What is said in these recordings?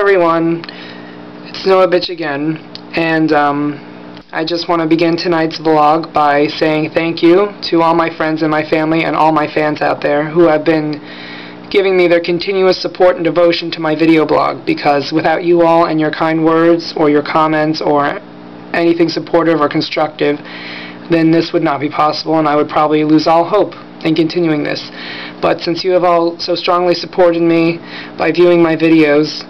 everyone, it's Noah Bitch again, and I just want to begin tonight's vlog by saying thank you to all my friends and my family and all my fans out there who have been giving me their continuous support and devotion to my video blog, because without you all and your kind words or your comments or anything supportive or constructive, then this would not be possible and I would probably lose all hope in continuing this. But since you have all so strongly supported me by viewing my videos,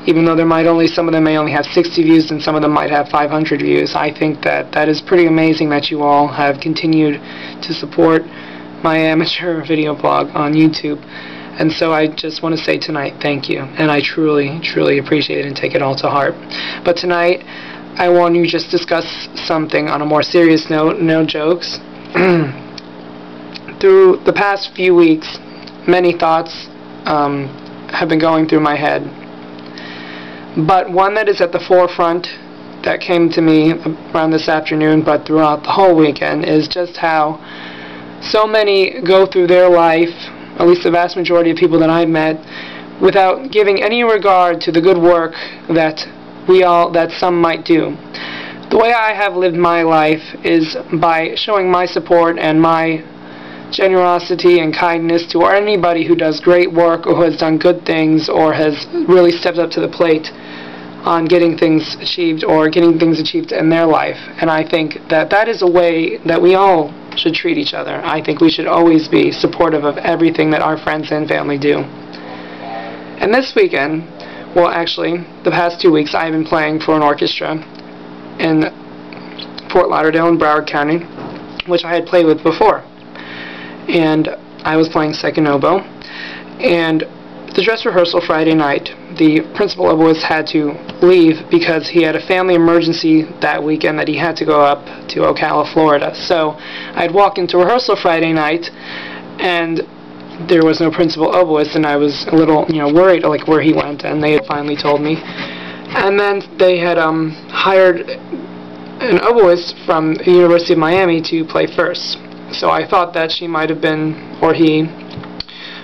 even though some of them may only have 60 views and some of them might have 500 views, I think that is pretty amazing that you all have continued to support my amateur video blog on YouTube. And so I just want to say tonight, thank you. And I truly, truly appreciate it and take it all to heart. But tonight, I want to just discuss something on a more serious note, no jokes. Through the past few weeks, many thoughts have been going through my head. But one that is at the forefront that came to me around this afternoon, but throughout the whole weekend, is just how so many go through their life, at least the vast majority of people that I've met, without giving any regard to the good work that some might do. The way I have lived my life is by showing my support and my generosity and kindness to anybody who does great work or who has done good things or has really stepped up to the plate on getting things achieved or getting things achieved in their life. And I think that is a way that we all should treat each other. I think we should always be supportive of everything that our friends and family do. And this weekend, well, actually, the past 2 weeks, I've been playing for an orchestra in Fort Lauderdale in Broward County, which I had played with before. And I was playing second oboe. And the dress rehearsal Friday night, the principal oboist had to leave because he had a family emergency that weekend that he had to go up to Ocala, Florida. So I'd walk into rehearsal Friday night, and there was no principal oboist, and I was a little, worried, like, where he went, and they had finally told me. And then they had hired an oboist from the University of Miami to play first. So I thought that she might have been, or he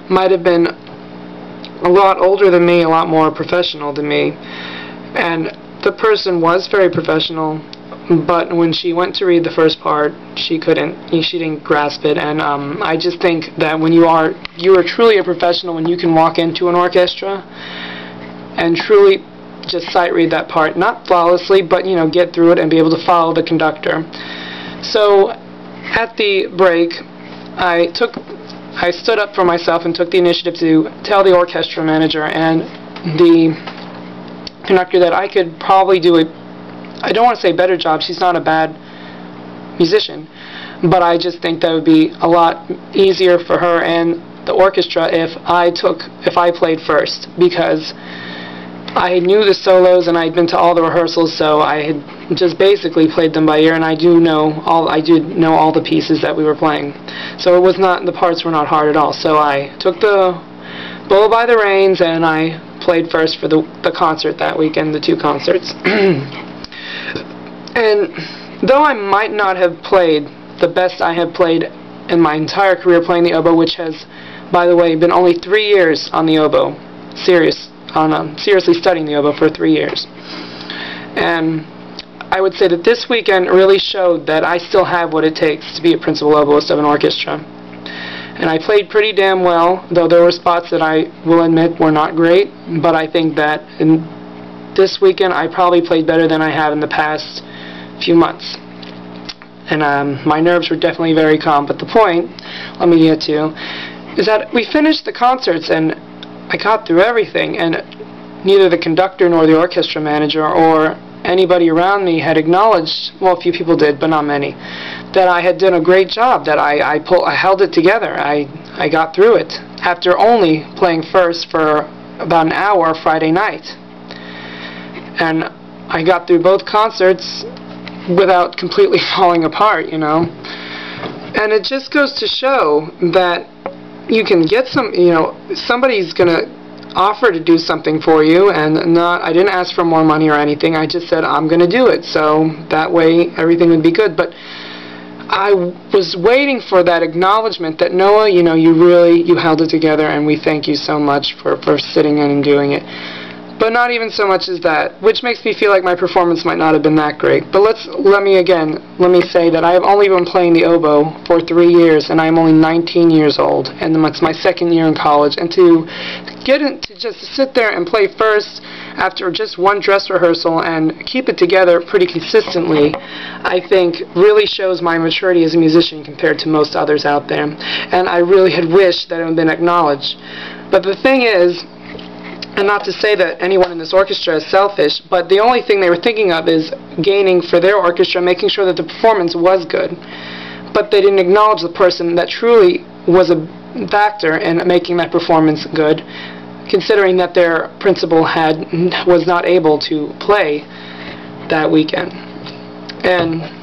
might have been a lot older than me, a lot more professional than me. And the person was very professional, but when she went to read the first part, she didn't grasp it. And I just think that when you are truly a professional when you can walk into an orchestra and truly just sight read that part, not flawlessly, but get through it and be able to follow the conductor. So at the break, I stood up for myself and took the initiative to tell the orchestra manager and the conductor that I could probably do I don't want to say better job, she's not a bad musician, but I just think that would be a lot easier for her and the orchestra if I played first, because I knew the solos and I'd been to all the rehearsals, so I had just basically played them by ear, and I did know all the pieces that we were playing. So the parts were not hard at all. So I took the bull by the reins and I played first for the concert that weekend, the 2 concerts. And though I might not have played the best I have played in my entire career playing the oboe, which has, by the way, been only 3 years on the oboe, seriously studying the oboe for 3 years. And I would say that this weekend really showed that I still have what it takes to be a principal oboist of an orchestra. And I played pretty damn well, though there were spots that I will admit were not great, but I think that in this weekend I probably played better than I have in the past few months. And my nerves were definitely very calm. But the point, let me get to, is that we finished the concerts and I got through everything, and neither the conductor nor the orchestra manager or anybody around me had acknowledged, well, a few people did, but not many, that I had done a great job, that I held it together. I got through it after only playing first for about an hour Friday night. And I got through both concerts without completely falling apart, And it just goes to show that you can get somebody's going to offer to do something for you, and I didn't ask for more money or anything. I just said I'm going to do it, so that way everything would be good. But I was waiting for that acknowledgement that, Noah, you held it together, and we thank you so much for sitting in and doing it. But not even so much as that, which makes me feel like my performance might not have been that great. But let me say that I have only been playing the oboe for 3 years, and I'm only 19 years old, and it's my second year in college. And to just sit there and play first after just one dress rehearsal and keep it together pretty consistently, I think really shows my maturity as a musician compared to most others out there. And I really had wished that it had been acknowledged. But the thing is, and not to say that anyone in this orchestra is selfish, but the only thing they were thinking of is gaining for their orchestra, making sure that the performance was good. But they didn't acknowledge the person that truly was a factor in making that performance good, considering that their principal was not able to play that weekend. And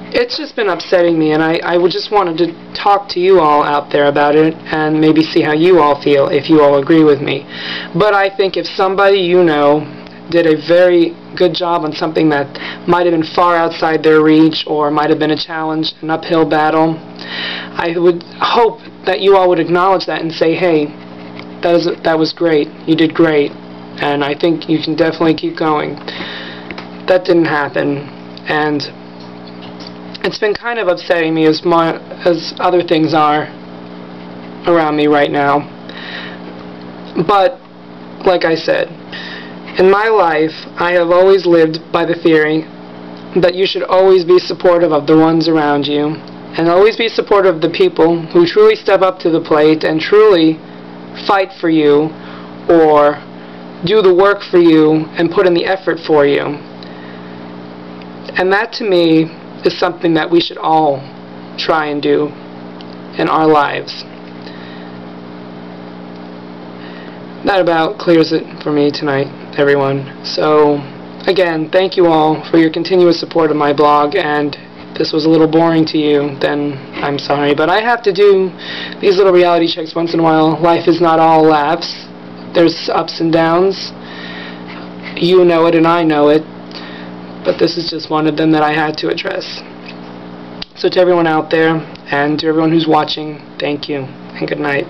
it's just been upsetting me, and I would just wanted to talk to you all out there about it and maybe see how you all feel, if you all agree with me. But I think if somebody you know did a very good job on something that might have been far outside their reach or might have been a challenge, an uphill battle, I would hope that you all would acknowledge that and say, hey, that was great, you did great, and I think you can definitely keep going. That didn't happen, and it's been kind of upsetting me as other things are around me right now. But, like I said, in my life, I have always lived by the theory that you should always be supportive of the ones around you, and always be supportive of the people who truly step up to the plate and truly fight for you or do the work for you and put in the effort for you. And that, to me, is something that we should all try and do in our lives. That about clears it for me tonight, everyone. So, again, thank you all for your continuous support of my blog, and if this was a little boring to you, then I'm sorry. But I have to do these little reality checks once in a while. Life is not all laughs. There's ups and downs. You know it and I know it. But this is just one of them that I had to address. So to everyone out there, and to everyone who's watching, thank you, and good night.